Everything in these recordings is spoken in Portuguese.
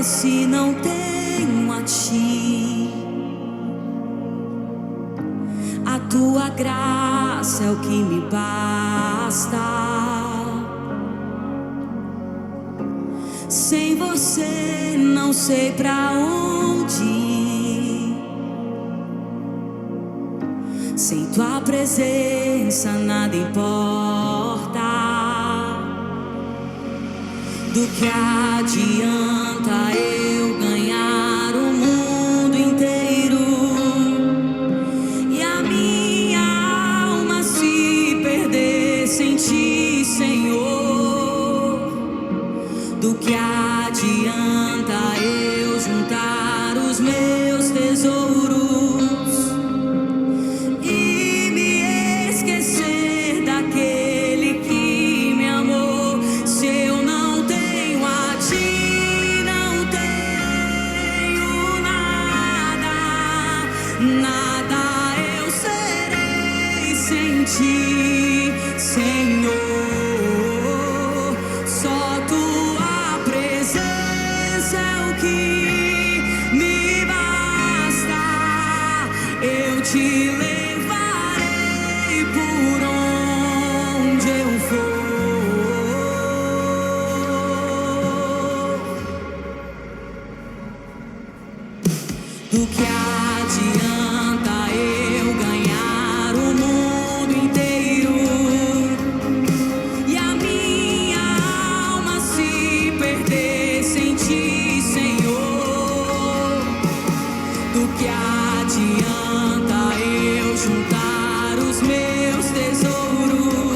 se não tenho a ti? A tua graça é o que me basta. Sem você não sei pra onde ir. Sem tua presença nada importa. Do que adianta eu ganhar o mundo inteiro e a minha alma se perder sem ti, Senhor? Do que adianta eu juntar os meus tesouros e me esquecer daquele que me amou? Se eu não tenho a ti, não tenho nada, nada eu serei sem ti, Senhor. Só tua presença é o que me basta. Eu te levarei por onde eu for. Do que adianta eu ganhar o mundo inteiro e a minha alma se perder sem ti, Senhor? Do que adianta eu juntar os meus tesouros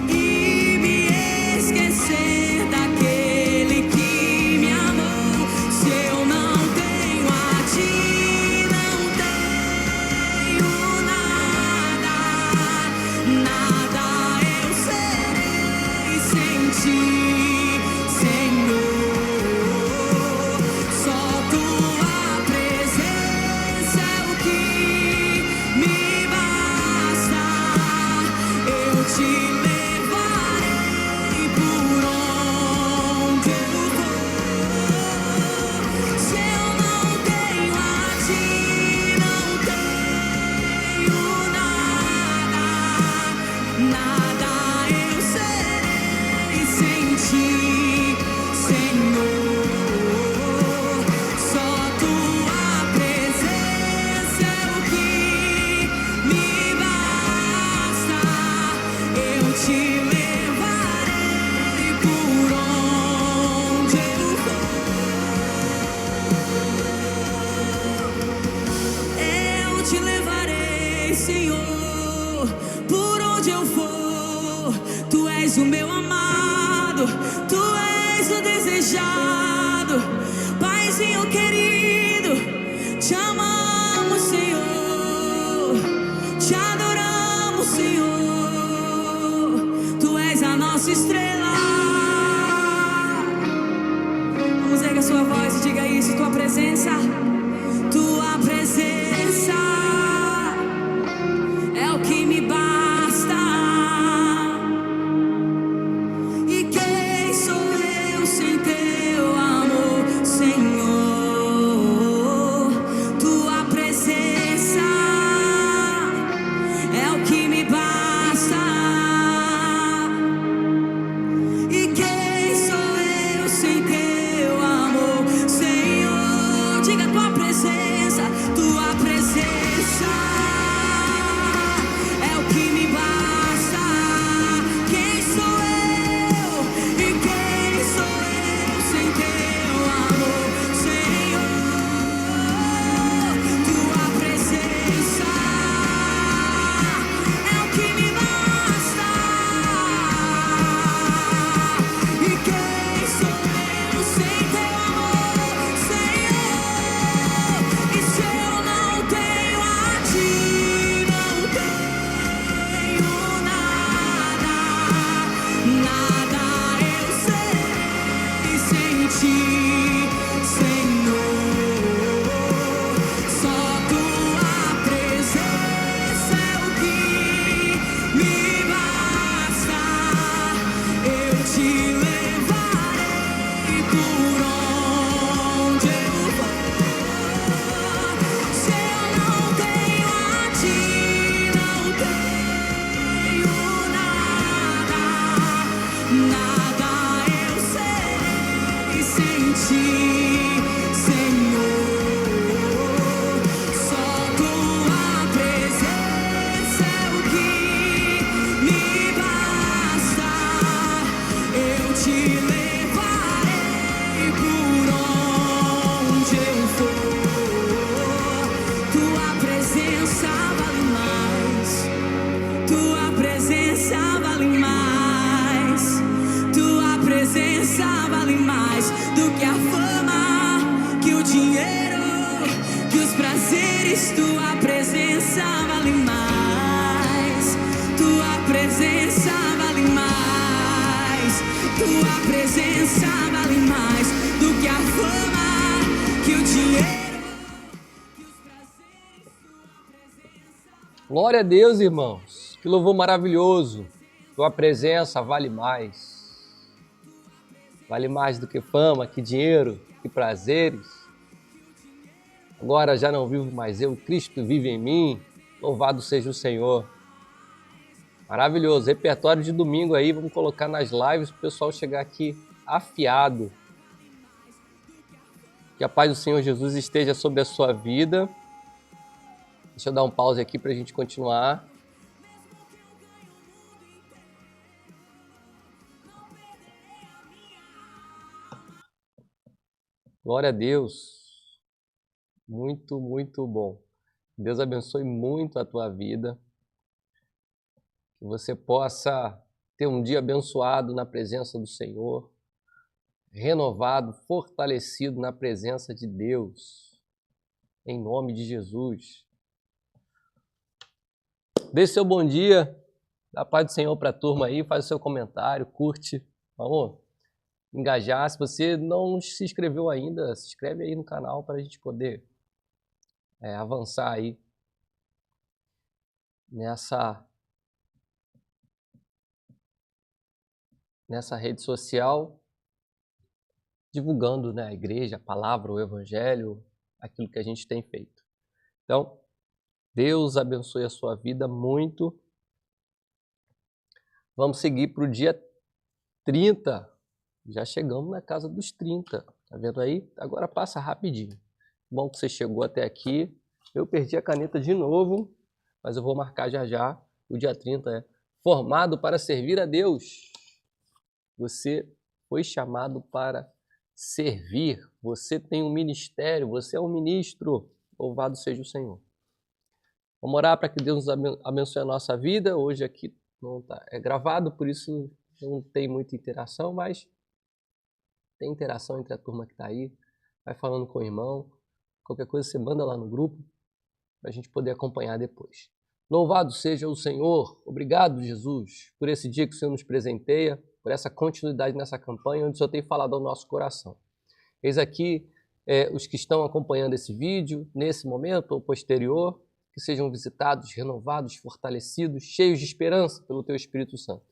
e me esquecer daquele que me amou? Se eu não tenho a ti, não tenho nada, nada eu serei sem ti, Senhor. Só tua presença é o que me basta. Eu te levarei por onde eu for. Se eu não tenho a ti, não tenho nada, nada eu serei sem ti, Senhor. Só tua presença é o que me basta. Eu te levarei por onde eu for. Eu te levarei, Senhor, por onde eu for. Tu és o meu amado, tu és o desejado, Paizinho querido, te amamos, Senhor, te adoramos, Senhor. Tu és a nossa estrela. Vamos erguer a sua voz e diga isso. Tua presença é o que me basta. E quem sou eu sem teu amor, Senhor? Tua presença é o que me basta. E quem sou eu sem teu amor, Senhor? Diga tua presença, tua presença Tua presença vale mais do que a fama, que o dinheiro, que os prazeres. Tua presença. Glória a Deus, irmãos. Que louvor maravilhoso. Tua presença vale mais. Vale mais do que fama, que dinheiro, que prazeres. Agora já não vivo mais eu, Cristo vive em mim. Louvado seja o Senhor. Maravilhoso. Repertório de domingo aí, vamos colocar nas lives para o pessoal chegar aqui afiado. Que a paz do Senhor Jesus esteja sobre a sua vida. Deixa eu dar um pause aqui para a gente continuar. Glória a Deus. Muito, muito bom. Deus abençoe muito a tua vida. Que você possa ter um dia abençoado na presença do Senhor, renovado, fortalecido na presença de Deus, em nome de Jesus. Dê seu bom dia, dá a paz do Senhor para a turma aí, faz o seu comentário, curte, vamos engajar. Se você não se inscreveu ainda, se inscreve aí no canal para a gente poder avançar aí nessa rede social, divulgando, né, a igreja, a palavra, o evangelho, aquilo que a gente tem feito. Então, Deus abençoe a sua vida muito. Vamos seguir para o dia 30. Já chegamos na casa dos 30. Tá vendo aí? Agora passa rapidinho. Bom que você chegou até aqui. Eu perdi a caneta de novo, mas eu vou marcar já já. O dia 30 é formado para servir a Deus. Você foi chamado para servir. Você tem um ministério, você é um ministro. Louvado seja o Senhor. Vamos orar para que Deus nos abençoe a nossa vida. Hoje aqui não é gravado, por isso não tem muita interação, mas tem interação entre a turma que está aí. Vai falando com o irmão. Qualquer coisa você manda lá no grupo para a gente poder acompanhar depois. Louvado seja o Senhor. Obrigado, Jesus, por esse dia que o Senhor nos presenteia, por essa continuidade nessa campanha, onde o Senhor tem falado ao nosso coração. Eis aqui os que estão acompanhando esse vídeo, nesse momento ou posterior, que sejam visitados, renovados, fortalecidos, cheios de esperança pelo Teu Espírito Santo.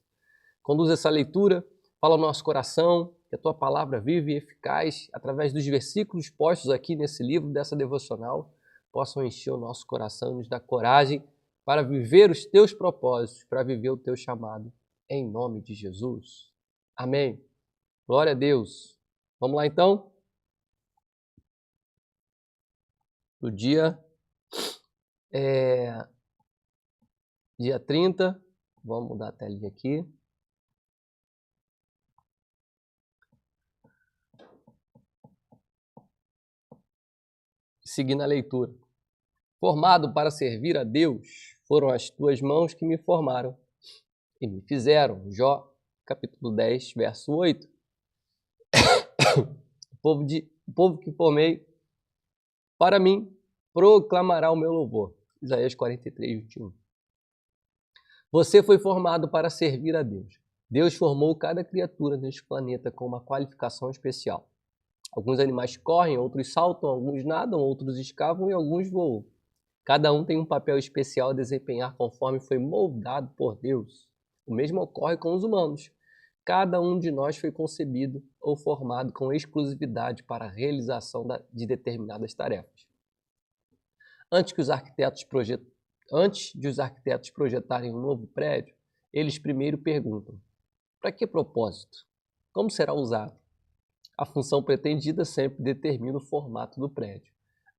Conduz essa leitura, fala ao nosso coração, que a Tua palavra vive e eficaz, através dos versículos postos aqui nesse livro, dessa devocional, possam encher o nosso coração e nos dar coragem para viver os Teus propósitos, para viver o Teu chamado, em nome de Jesus. Amém. Glória a Deus. Vamos lá então? No dia 30, vamos mudar a telinha aqui. Seguindo a leitura. Formado para servir a Deus, foram as tuas mãos que me formaram e me fizeram. Jó, capítulo 10, verso 8. O povo que formei para mim proclamará o meu louvor. Isaías 43, 21. Você foi formado para servir a Deus. Deus formou cada criatura neste planeta com uma qualificação especial. Alguns animais correm, outros saltam, alguns nadam, outros escavam e alguns voam. Cada um tem um papel especial a desempenhar conforme foi moldado por Deus. O mesmo ocorre com os humanos. Cada um de nós foi concebido ou formado com exclusividade para a realização de determinadas tarefas. Antes de os arquitetos projetarem um novo prédio, eles primeiro perguntam: para que propósito? Como será usado? A função pretendida sempre determina o formato do prédio.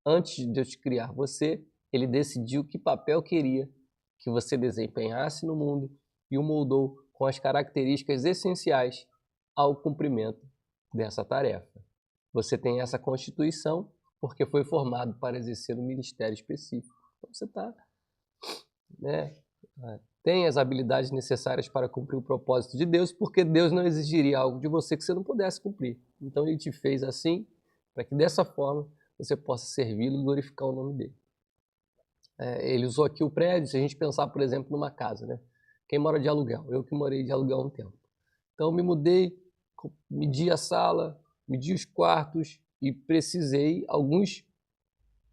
Antes de Deus criar você, Ele decidiu que papel queria que você desempenhasse no mundo e o moldou com as características essenciais ao cumprimento dessa tarefa. Você tem essa constituição porque foi formado para exercer um ministério específico. Então você tem as habilidades necessárias para cumprir o propósito de Deus, porque Deus não exigiria algo de você que você não pudesse cumprir. Então Ele te fez assim, para que dessa forma você possa servi-lo e glorificar o nome dele. Ele usou aqui o prédio, se a gente pensar, por exemplo, numa casa, né? Quem mora de aluguel? Eu que morei de aluguel há um tempo. Então me mudei, medi a sala, medi os quartos e precisei, alguns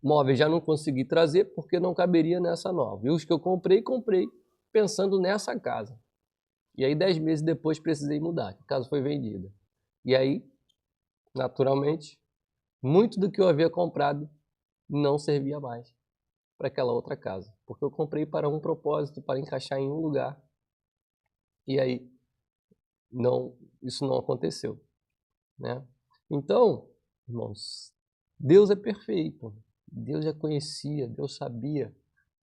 móveis já não consegui trazer porque não caberia nessa nova. E os que eu comprei pensando nessa casa. E aí 10 meses depois precisei mudar, a casa foi vendida. E aí, naturalmente, muito do que eu havia comprado não servia mais para aquela outra casa. Porque eu comprei para um propósito, para encaixar em um lugar. E aí, isso não aconteceu, né? Então, irmãos, Deus é perfeito. Deus já conhecia, Deus sabia.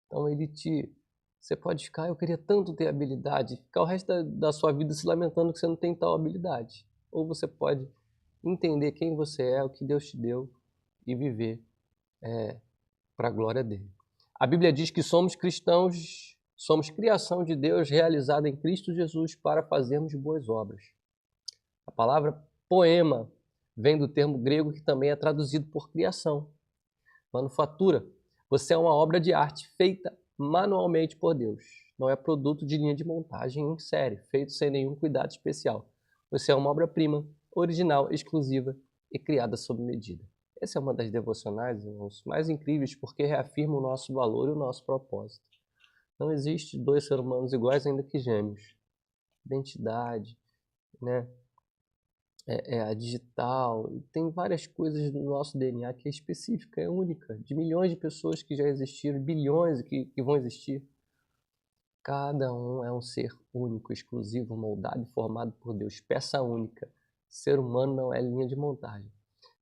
Então você pode ficar, eu queria tanto ter habilidade, ficar o resto da sua vida se lamentando que você não tem tal habilidade. Ou você pode entender quem você é, o que Deus te deu e viver para a glória dele. A Bíblia diz que somos cristãos, somos criação de Deus realizada em Cristo Jesus para fazermos boas obras. A palavra poema vem do termo grego que também é traduzido por criação. Manufatura. Você é uma obra de arte feita manualmente por Deus. Não é produto de linha de montagem em série, feito sem nenhum cuidado especial. Você é uma obra-prima, original, exclusiva e criada sob medida. Essa é uma das devocionais, irmãos, mais incríveis porque reafirma o nosso valor e o nosso propósito. Não existe dois seres humanos iguais, ainda que gêmeos. Identidade, né? A digital, tem várias coisas no nosso DNA que é específica, é única, de milhões de pessoas que já existiram, bilhões que vão existir. Cada um é um ser único, exclusivo, moldado e formado por Deus, peça única. Ser humano não é linha de montagem.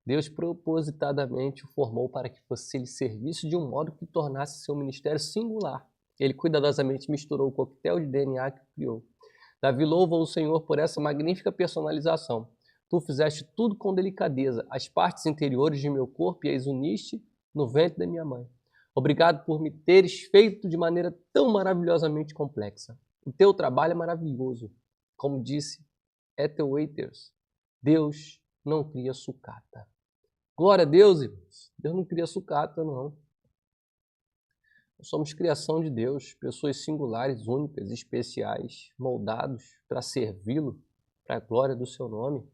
Deus propositadamente o formou para que fosse lhe serviço de um modo que tornasse seu ministério singular. Ele cuidadosamente misturou o coquetel de DNA que criou. Davi louva o Senhor por essa magnífica personalização. Tu fizeste tudo com delicadeza, as partes interiores de meu corpo e as uniste no ventre da minha mãe. Obrigado por me teres feito de maneira tão maravilhosamente complexa. O teu trabalho é maravilhoso. Como disse Ethel Waters, Deus não cria sucata. Glória a Deus, irmãos. Deus não cria sucata, não. Nós somos criação de Deus, pessoas singulares, únicas, especiais, moldados para servi-lo, para a glória do seu nome.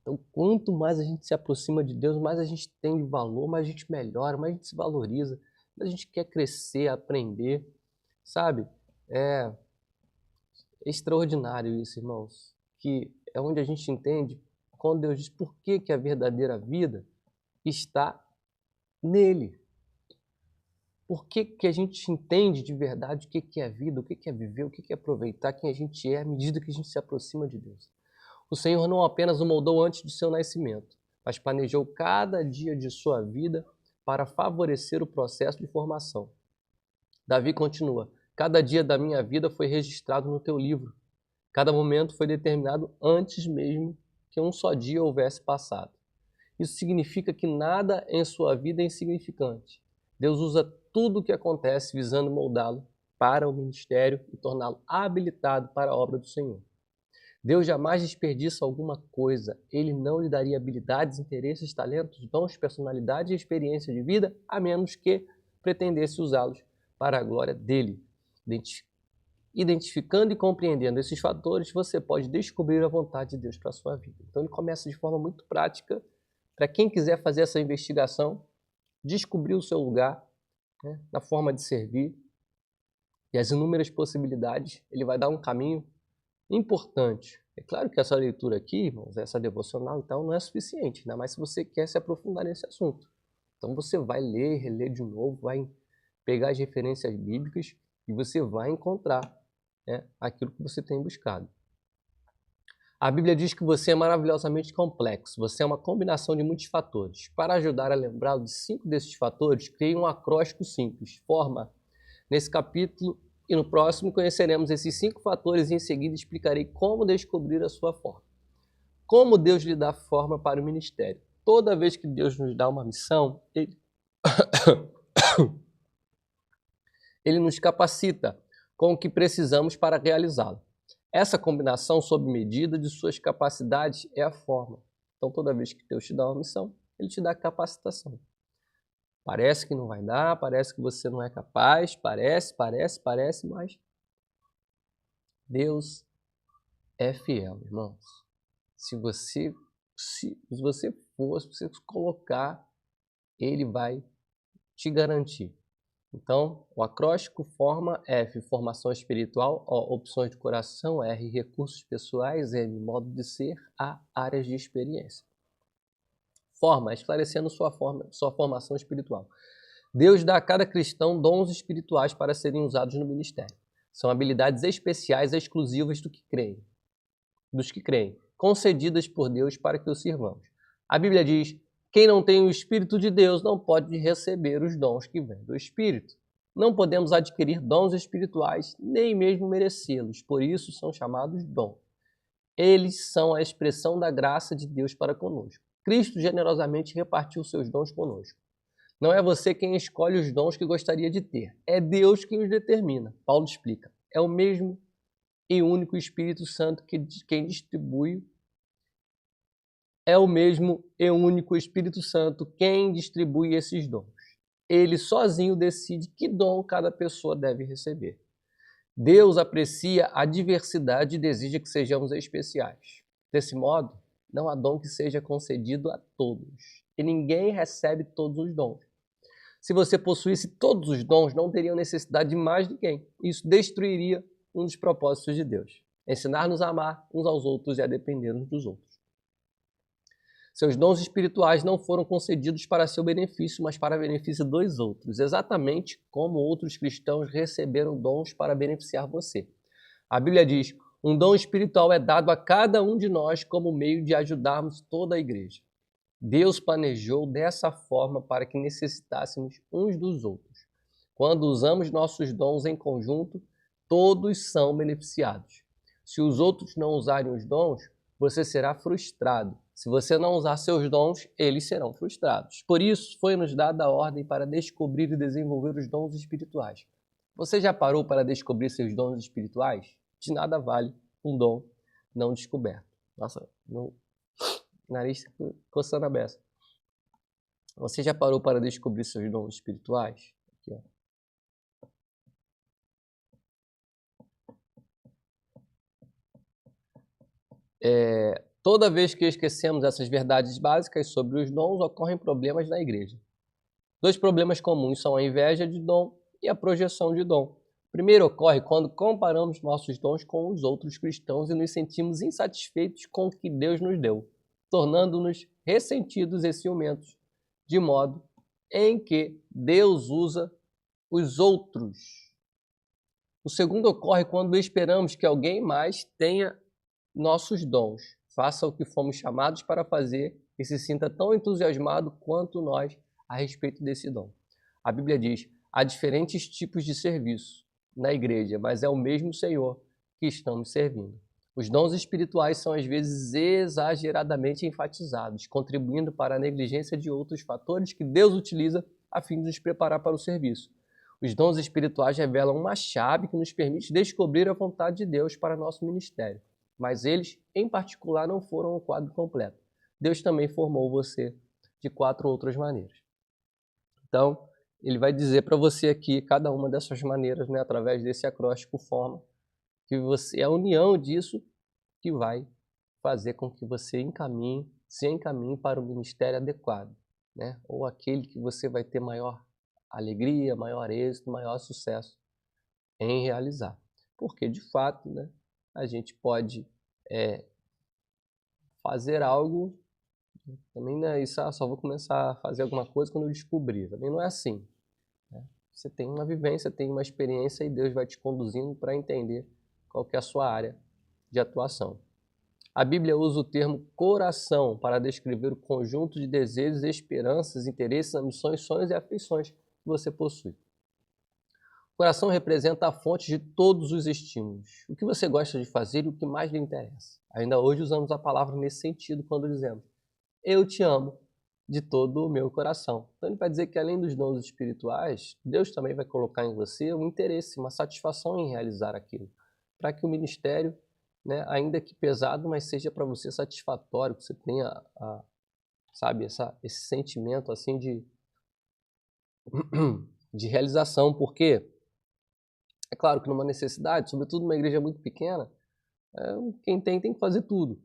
Então, quanto mais a gente se aproxima de Deus, mais a gente tem de valor, mais a gente melhora, mais a gente se valoriza, mais a gente quer crescer, aprender, sabe? É extraordinário isso, irmãos, que é onde a gente entende quando Deus diz por que a verdadeira vida está nele. Por que a gente entende de verdade o que é vida, o que é viver, o que é aproveitar quem a gente é à medida que a gente se aproxima de Deus. O Senhor não apenas o moldou antes de seu nascimento, mas planejou cada dia de sua vida para favorecer o processo de formação. Davi continua, cada dia da minha vida foi registrado no teu livro. Cada momento foi determinado antes mesmo que um só dia houvesse passado. Isso significa que nada em sua vida é insignificante. Deus usa tudo o que acontece visando moldá-lo para o ministério e torná-lo habilitado para a obra do Senhor. Deus jamais desperdiça alguma coisa. Ele não lhe daria habilidades, interesses, talentos, dons, personalidade e experiência de vida, a menos que pretendesse usá-los para a glória dele. Identificando e compreendendo esses fatores, você pode descobrir a vontade de Deus para a sua vida. Então ele começa de forma muito prática, para quem quiser fazer essa investigação, descobrir o seu lugar, né, na forma de servir e as inúmeras possibilidades. Ele vai dar um caminho importante. É claro que essa leitura aqui, irmãos, essa devocional, então, não é suficiente, ainda mais se você quer se aprofundar nesse assunto. Então você vai ler, reler de novo, vai pegar as referências bíblicas e você vai encontrar, né, aquilo que você tem buscado. A Bíblia diz que você é maravilhosamente complexo, você é uma combinação de muitos fatores. Para ajudar a lembrá-lo de 5 desses fatores, criei um acróstico simples. Forma. Nesse capítulo e no próximo conheceremos esses 5 fatores e em seguida explicarei como descobrir a sua forma. Como Deus lhe dá forma para o ministério. Toda vez que Deus nos dá uma missão, Ele nos capacita com o que precisamos para realizá-la. Essa combinação sob medida de suas capacidades é a forma. Então, toda vez que Deus te dá uma missão, Ele te dá capacitação. Parece que não vai dar, parece que você não é capaz, parece, mas Deus é fiel, irmãos. Se você colocar, ele vai te garantir. Então, o acróstico forma F, formação espiritual, O, opções de coração, R, recursos pessoais, M, modo de ser, A, áreas de experiência. Forma, esclarecendo sua formação espiritual. Deus dá a cada cristão dons espirituais para serem usados no ministério. São habilidades especiais exclusivas dos que creem, concedidas por Deus para que o sirvamos. A Bíblia diz: quem não tem o Espírito de Deus não pode receber os dons que vêm do Espírito. Não podemos adquirir dons espirituais, nem mesmo merecê-los, por isso são chamados dons. Eles são a expressão da graça de Deus para conosco. Cristo generosamente repartiu seus dons conosco. Não é você quem escolhe os dons que gostaria de ter, é Deus quem os determina. Paulo explica: é o mesmo e único Espírito Santo quem distribui. É o mesmo e único Espírito Santo quem distribui esses dons. Ele sozinho decide que dom cada pessoa deve receber. Deus aprecia a diversidade e deseja que sejamos especiais. Desse modo, não há dom que seja concedido a todos. E ninguém recebe todos os dons. Se você possuísse todos os dons, não teria necessidade de mais ninguém. Isso destruiria um dos propósitos de Deus: ensinar-nos a amar uns aos outros e a depender uns dos outros. Seus dons espirituais não foram concedidos para seu benefício, mas para benefício dos outros, exatamente como outros cristãos receberam dons para beneficiar você. A Bíblia diz: um dom espiritual é dado a cada um de nós como meio de ajudarmos toda a igreja. Deus planejou dessa forma para que necessitássemos uns dos outros. Quando usamos nossos dons em conjunto, todos são beneficiados. Se os outros não usarem os dons, você será frustrado. Se você não usar seus dons, eles serão frustrados. Por isso, foi-nos dada a ordem para descobrir e desenvolver os dons espirituais. Você já parou para descobrir seus dons espirituais? De nada vale um dom não descoberto. Nossa, meu nariz coçando a beça. Você já parou para descobrir seus dons espirituais? Aqui, ó. Toda vez que esquecemos essas verdades básicas sobre os dons, ocorrem problemas na igreja. Dois problemas comuns são a inveja de dom e a projeção de dom. O primeiro ocorre quando comparamos nossos dons com os outros cristãos e nos sentimos insatisfeitos com o que Deus nos deu, tornando-nos ressentidos e ciumentos, de modo em que Deus usa os outros. O segundo ocorre quando esperamos que alguém mais tenha nossos dons, faça o que fomos chamados para fazer e se sinta tão entusiasmado quanto nós a respeito desse dom. A Bíblia diz: há diferentes tipos de serviço na igreja, mas é o mesmo Senhor que estamos servindo. Os dons espirituais são às vezes exageradamente enfatizados, contribuindo para a negligência de outros fatores que Deus utiliza a fim de nos preparar para o serviço. Os dons espirituais revelam uma chave que nos permite descobrir a vontade de Deus para nosso ministério. Mas eles, em particular, não foram o quadro completo. Deus também formou você de 4 outras maneiras. Então, ele vai dizer para você aqui cada uma dessas maneiras, né, através desse acróstico forma, que você, a união disso que vai fazer com que você se encaminhe para o ministério adequado, né? Ou aquele que você vai ter maior alegria, maior êxito, maior sucesso em realizar. Porque, de fato, né, a gente pode fazer algo, também não é isso, só vou começar a fazer alguma coisa quando eu descobrir. Também não é assim, né? Você tem uma vivência, tem uma experiência e Deus vai te conduzindo para entender qual que é a sua área de atuação. A Bíblia usa o termo coração para descrever o conjunto de desejos, esperanças, interesses, ambições, sonhos e afeições que você possui. O coração representa a fonte de todos os estímulos. O que você gosta de fazer e o que mais lhe interessa. Ainda hoje usamos a palavra nesse sentido quando dizemos: eu te amo de todo o meu coração. Então ele vai dizer que além dos dons espirituais, Deus também vai colocar em você um interesse, uma satisfação em realizar aquilo. Para que o ministério, né, ainda que pesado, mas seja para você satisfatório, que você tenha, sabe, esse sentimento assim de realização, porque é claro que numa necessidade, sobretudo numa igreja muito pequena, quem tem que fazer tudo,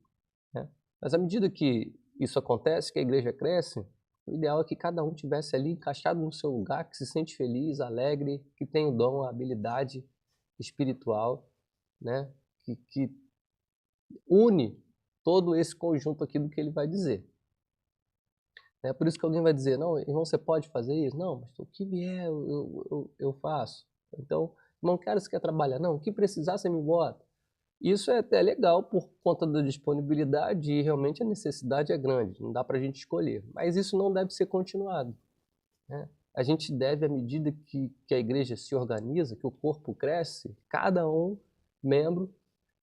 né? Mas à medida que isso acontece, que a igreja cresce, o ideal é que cada um tivesse ali encaixado no seu lugar, que se sente feliz, alegre, que tem o dom, a habilidade espiritual, né? que une todo esse conjunto aqui do que ele vai dizer. É por isso que alguém vai dizer, não, irmão, você pode fazer isso? Não, mas o que vier eu faço. Então, irmão, cara, você quer trabalhar? Não, o que precisar você me bota. Isso é até legal por conta da disponibilidade e realmente a necessidade é grande, não dá para a gente escolher. Mas isso não deve ser continuado, né? A gente deve, à medida que a igreja se organiza, que o corpo cresce, cada membro,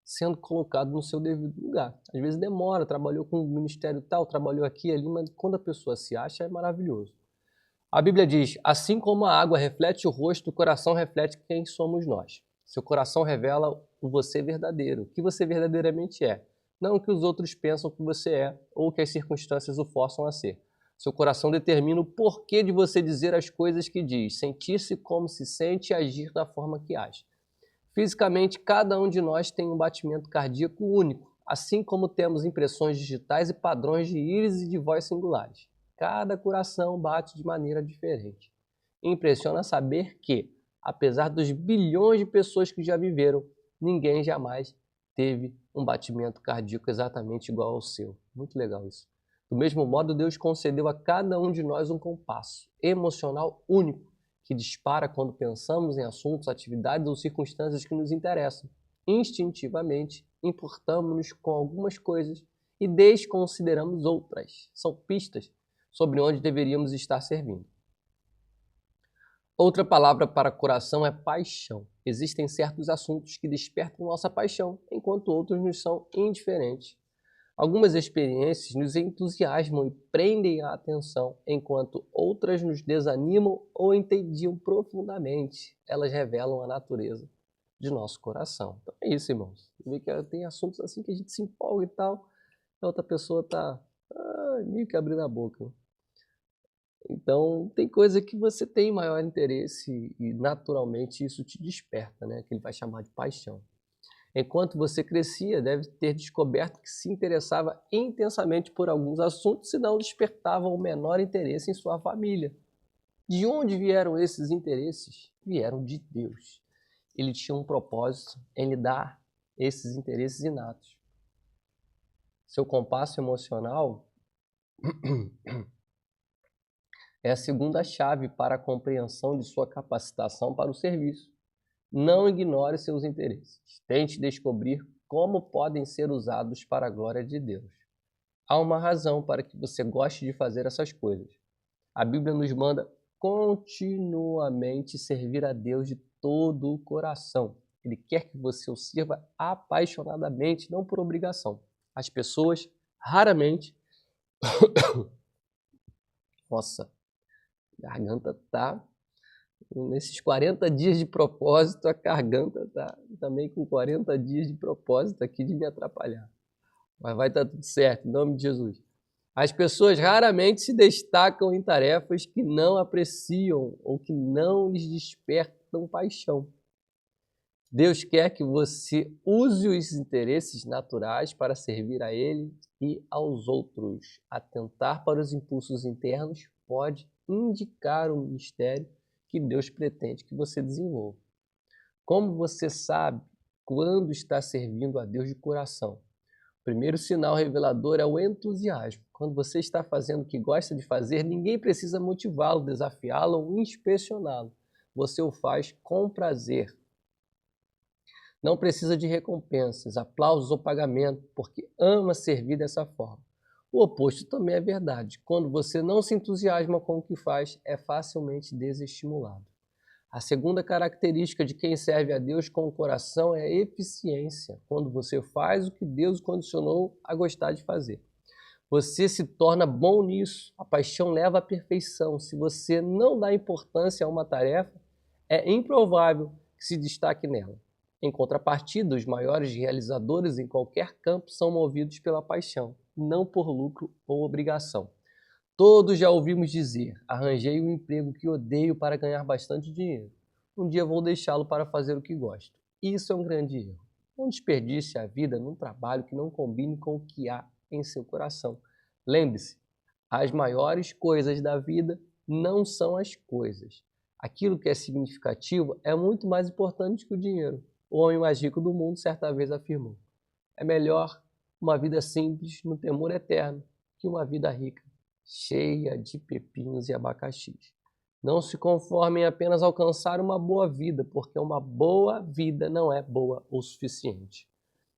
sendo colocado no seu devido lugar. Às vezes demora, trabalhou com o ministério tal, trabalhou aqui ali, mas quando a pessoa se acha é maravilhoso. A Bíblia diz, assim como a água reflete o rosto, o coração reflete quem somos nós. Seu coração revela o você verdadeiro, o que você verdadeiramente é. Não o que os outros pensam que você é ou que as circunstâncias o forçam a ser. Seu coração determina o porquê de você dizer as coisas que diz, sentir-se como se sente e agir da forma que age. Fisicamente, cada um de nós tem um batimento cardíaco único, assim como temos impressões digitais e padrões de íris e de voz singulares. Cada coração bate de maneira diferente. Impressiona saber que, apesar dos bilhões de pessoas que já viveram, ninguém jamais teve um batimento cardíaco exatamente igual ao seu. Muito legal isso. Do mesmo modo, Deus concedeu a cada um de nós um compasso emocional único, que dispara quando pensamos em assuntos, atividades ou circunstâncias que nos interessam. Instintivamente, importamos-nos com algumas coisas e desconsideramos outras. São pistas sobre onde deveríamos estar servindo. Outra palavra para coração é paixão. Existem certos assuntos que despertam nossa paixão, enquanto outros nos são indiferentes. Algumas experiências nos entusiasmam e prendem a atenção, enquanto outras nos desanimam ou entediam profundamente. Elas revelam a natureza de nosso coração. Então é isso, irmãos. Vê que tem assuntos assim que a gente se empolga e tal, a outra pessoa está meio que abrindo a boca. Então, tem coisa que você tem maior interesse e naturalmente isso te desperta, né? Que ele vai chamar de paixão. Enquanto você crescia, deve ter descoberto que se interessava intensamente por alguns assuntos e não despertava o menor interesse em sua família. De onde vieram esses interesses? Vieram de Deus. Ele tinha um propósito em lhe dar esses interesses inatos. Seu compasso emocional é a segunda chave para a compreensão de sua capacitação para o serviço. Não ignore seus interesses. Tente descobrir como podem ser usados para a glória de Deus. Há uma razão para que você goste de fazer essas coisas. A Bíblia nos manda continuamente servir a Deus de todo o coração. Ele quer que você o sirva apaixonadamente, não por obrigação. As pessoas raramente... Nossa, a garganta tá... Nesses 40 dias de propósito, a garganta tá também com 40 dias de propósito aqui de me atrapalhar. Mas vai estar tudo certo, em nome de Jesus. As pessoas raramente se destacam em tarefas que não apreciam ou que não lhes despertam paixão. Deus quer que você use os interesses naturais para servir a Ele e aos outros. Atentar para os impulsos internos pode indicar o ministério que Deus pretende que você desenvolva. Como você sabe quando está servindo a Deus de coração? O primeiro sinal revelador é o entusiasmo. Quando você está fazendo o que gosta de fazer, ninguém precisa motivá-lo, desafiá-lo ou inspecioná-lo. Você o faz com prazer. Não precisa de recompensas, aplausos ou pagamento, porque ama servir dessa forma. O oposto também é verdade. Quando você não se entusiasma com o que faz, é facilmente desestimulado. A segunda característica de quem serve a Deus com o coração é a eficiência, quando você faz o que Deus condicionou a gostar de fazer. Você se torna bom nisso. A paixão leva à perfeição. Se você não dá importância a uma tarefa, é improvável que se destaque nela. Em contrapartida, os maiores realizadores em qualquer campo são movidos pela paixão, não por lucro ou obrigação. Todos já ouvimos dizer, arranjei um emprego que odeio para ganhar bastante dinheiro. Um dia vou deixá-lo para fazer o que gosto. Isso é um grande erro. Não desperdice a vida num trabalho que não combine com o que há em seu coração. Lembre-se, as maiores coisas da vida não são as coisas. Aquilo que é significativo é muito mais importante que o dinheiro. O homem mais rico do mundo certa vez afirmou: é melhor uma vida simples no temor eterno que uma vida rica, cheia de pepinos e abacaxis. Não se conformem em apenas alcançar uma boa vida, porque uma boa vida não é boa o suficiente.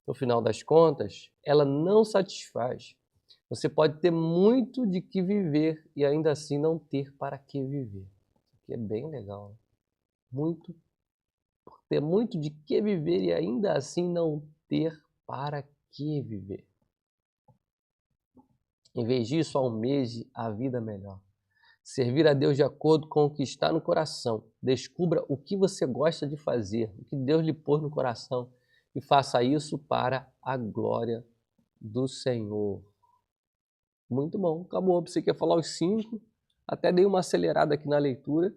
No final das contas, ela não satisfaz. Você pode ter muito de que viver e ainda assim não ter para que viver. Isso aqui é bem legal, né? Ter muito de que viver e ainda assim não ter para que viver. Em vez disso, almeje a vida melhor. Servir a Deus de acordo com o que está no coração. Descubra o que você gosta de fazer, o que Deus lhe pôs no coração, e faça isso para a glória do Senhor. Muito bom, acabou. Você quer falar os 5, até dei uma acelerada aqui na leitura,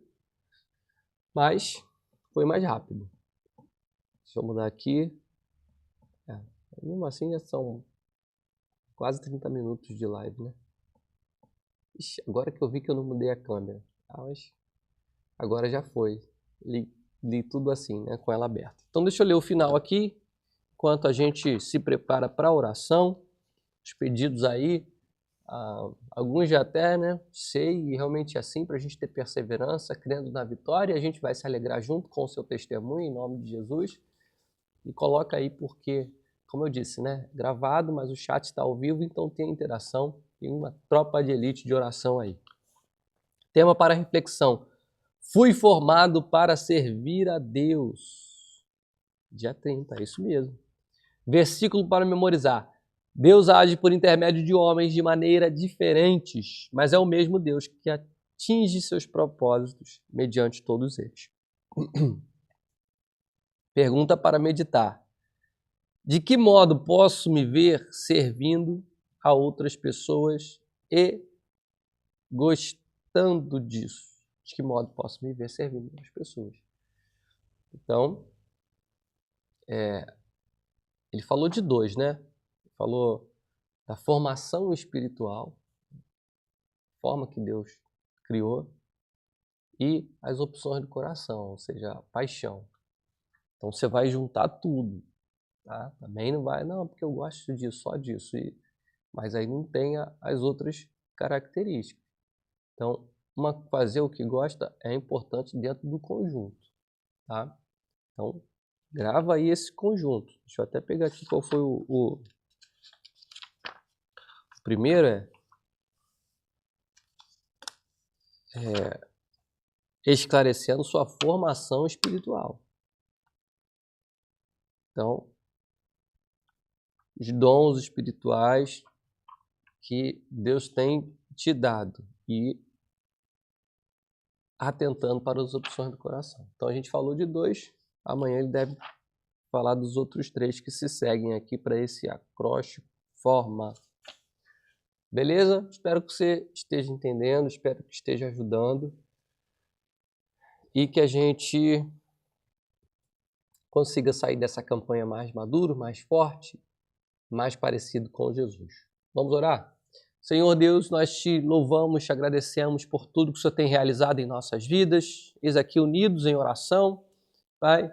mas foi mais rápido. Deixa eu mudar aqui. Mesmo assim já são quase 30 minutos de live, né? Ixi, agora que eu vi que eu não mudei a câmera. Mas agora já foi. Li tudo assim, né? Com ela aberta. Então deixa eu ler o final aqui, enquanto a gente se prepara para a oração. Os pedidos aí, alguns já até, né? Sei, e realmente é assim, para a gente ter perseverança, crendo na vitória. A gente vai se alegrar junto com o seu testemunho, em nome de Jesus. E coloca aí porque, como eu disse, né? Gravado, mas o chat está ao vivo, então tem interação. Tem uma tropa de elite de oração aí. Tema para reflexão. Fui formado para servir a Deus. Dia 30, é isso mesmo. Versículo para memorizar. Deus age por intermédio de homens de maneira diferentes, mas é o mesmo Deus que atinge seus propósitos mediante todos eles. Pergunta para meditar. De que modo posso me ver servindo a outras pessoas e gostando disso? De que modo posso me ver servindo as pessoas? Então, ele falou de 2, né? Ele falou da formação espiritual, forma que Deus criou, e as opções do coração, ou seja, a paixão. Então você vai juntar tudo, tá? Também não vai, não, porque eu gosto disso, só disso. Mas aí não tem as outras características. Então, fazer o que gosta é importante dentro do conjunto, tá? Então, grava aí esse conjunto. Deixa eu até pegar aqui qual foi o primeiro. Esclarecendo sua formação espiritual. Então, os dons espirituais que Deus tem te dado e atentando para as opções do coração. Então a gente falou de 2, amanhã ele deve falar dos outros 3 que se seguem aqui para esse acróstico forma. Beleza? Espero que você esteja entendendo, espero que esteja ajudando e que a gente consiga sair dessa campanha mais maduro, mais forte, mais parecido com Jesus. Vamos orar? Senhor Deus, nós te louvamos, te agradecemos por tudo que o Senhor tem realizado em nossas vidas. Eis aqui unidos em oração, Pai,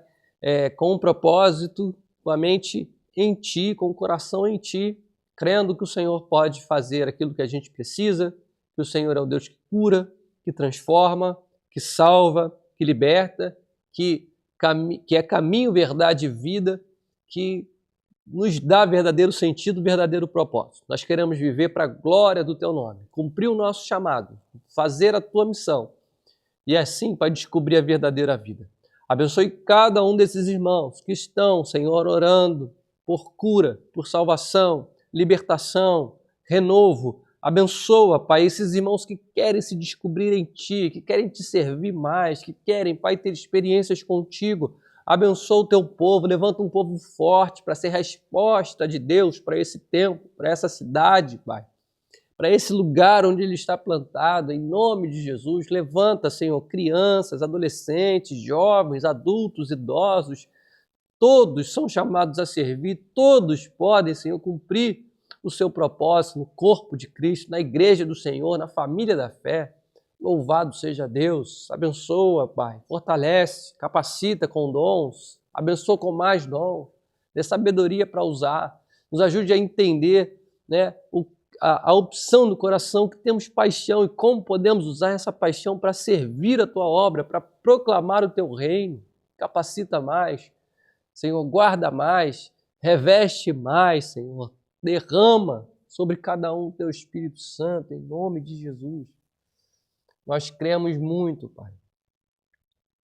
com um propósito, com a mente em Ti, com o coração em Ti, crendo que o Senhor pode fazer aquilo que a gente precisa, que o Senhor é o Deus que cura, que transforma, que salva, que liberta, que é caminho, verdade e vida, que nos dá verdadeiro sentido, verdadeiro propósito. Nós queremos viver para a glória do Teu nome, cumprir o nosso chamado, fazer a Tua missão e assim para descobrir a verdadeira vida. Abençoe cada um desses irmãos que estão, Senhor, orando por cura, por salvação, libertação, renovo. Abençoa, Pai, esses irmãos que querem se descobrir em Ti, que querem Te servir mais, que querem, Pai, ter experiências contigo. Abençoa o Teu povo, levanta um povo forte para ser resposta de Deus para esse tempo, para essa cidade, Pai, para esse lugar onde Ele está plantado, em nome de Jesus. Levanta, Senhor, crianças, adolescentes, jovens, adultos, idosos, todos são chamados a servir, todos podem, Senhor, cumprir no seu propósito, no corpo de Cristo, na igreja do Senhor, na família da fé. Louvado seja Deus. Abençoa, Pai. Fortalece, capacita com dons, abençoa com mais dons, dê sabedoria para usar. Nos ajude a entender, né, a opção do coração, que temos paixão e como podemos usar essa paixão para servir a Tua obra, para proclamar o Teu reino. Capacita mais, Senhor, guarda mais, reveste mais, Senhor, derrama sobre cada um o Teu Espírito Santo, em nome de Jesus. Nós cremos muito, Pai,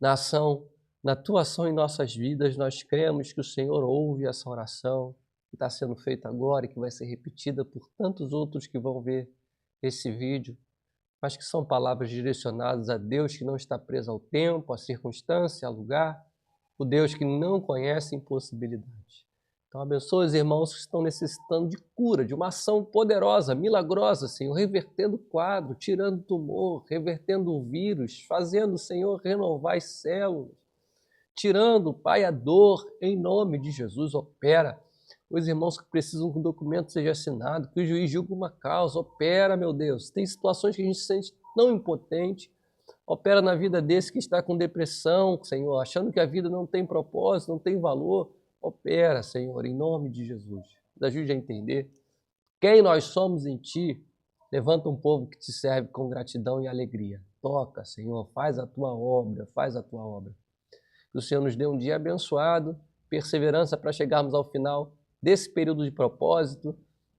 na Tua ação em nossas vidas. Nós cremos que o Senhor ouve essa oração que está sendo feita agora e que vai ser repetida por tantos outros que vão ver esse vídeo, mas que são palavras direcionadas a Deus que não está preso ao tempo, à circunstância, ao lugar, o Deus que não conhece impossibilidade. Então abençoa os irmãos que estão necessitando de cura, de uma ação poderosa, milagrosa, Senhor, revertendo o quadro, tirando o tumor, revertendo o vírus, fazendo, Senhor, renovar as células, tirando, Pai, a dor, em nome de Jesus, opera. Os irmãos que precisam que um documento seja assinado, que o juiz julgue uma causa, opera, meu Deus. Tem situações que a gente se sente tão impotente, opera na vida desse que está com depressão, Senhor, achando que a vida não tem propósito, não tem valor. Opera, Senhor, em nome de Jesus. Nos ajude a entender quem nós somos em Ti. Levanta um povo que Te serve com gratidão e alegria. Toca, Senhor, faz a Tua obra, faz a Tua obra. Que o Senhor nos dê um dia abençoado, perseverança para chegarmos ao final desse período de propósito,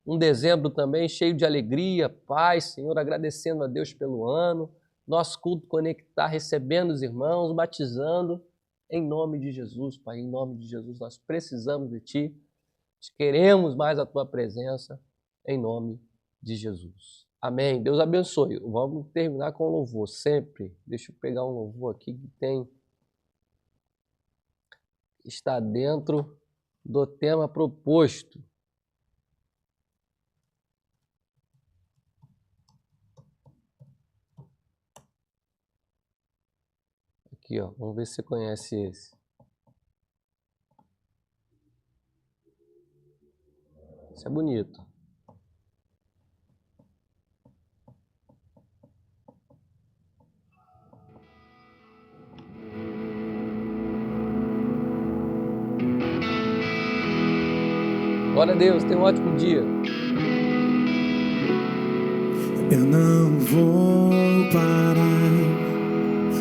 um dezembro também cheio de alegria, paz, Senhor, agradecendo a Deus pelo ano, nosso culto conectar, recebendo os irmãos, batizando, em nome de Jesus, Pai, em nome de Jesus, nós precisamos de Ti, queremos mais a Tua presença, em nome de Jesus. Amém. Deus abençoe. Vamos terminar com louvor, sempre. Deixa eu pegar um louvor aqui que está dentro do tema proposto. Aqui, ó, vamos ver se você conhece esse. Esse é bonito. Glória a Deus, tenha um ótimo dia. Eu não vou parar,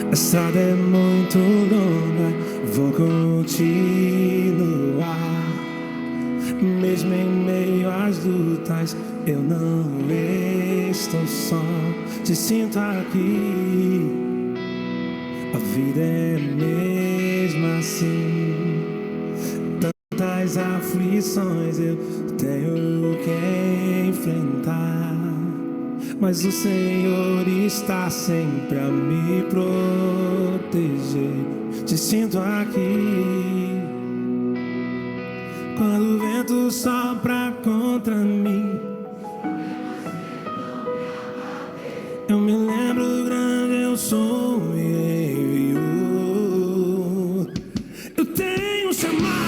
a estrada é muito longa, vou continuar. Mesmo em meio às lutas, eu não estou só, te sinto aqui. A vida é mesmo assim. Tantas aflições eu tenho que enfrentar, mas o Senhor está sempre a me proteger. Te sinto aqui. Quando o vento sopra contra mim, eu me lembro do grande eu sou e enviou. Eu tenho chamado.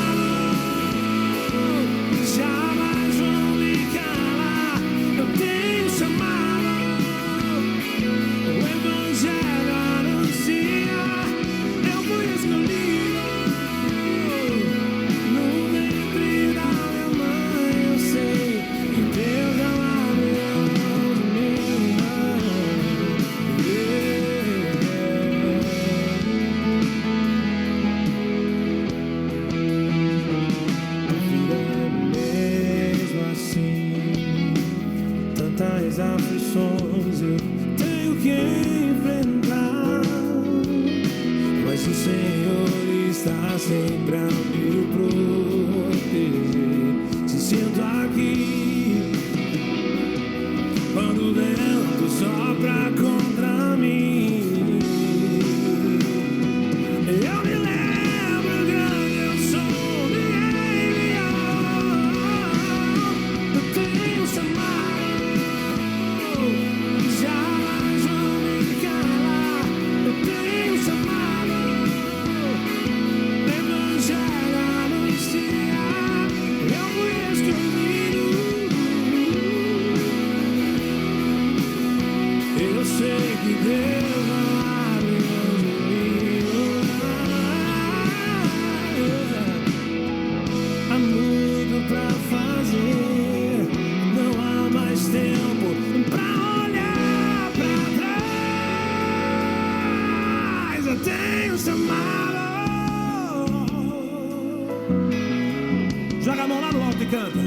Aflições eu tenho que enfrentar, mas o Senhor está sempre a me proteger. Te sinto aqui. Quando o vento sopra contra mim, eu me lembro grande eu sou e enviou. Eu tenho chamado. Deus não abre mão de mim. Há muito pra fazer, não há mais tempo pra olhar pra trás. Eu tenho chamado. Joga a mão lá no alto e canta.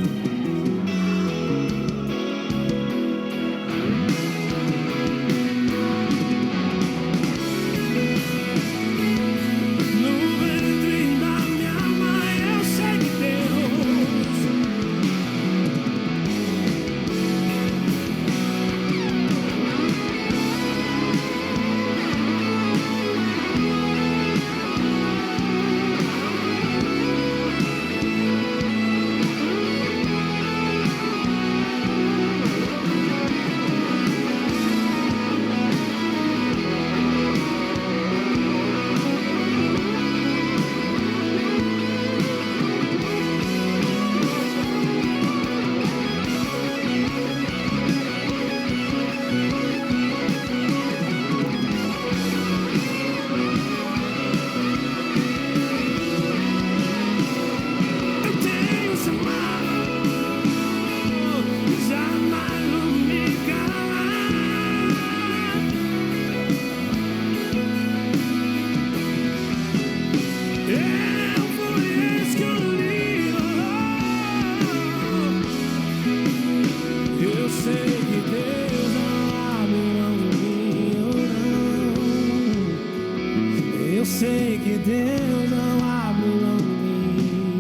Eu sei que Deus não abre mão de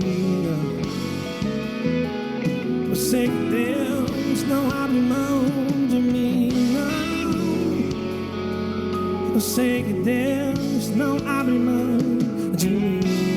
mim. Eu sei que Deus não abre mão de mim, não. Eu sei que Deus não abre mão de mim.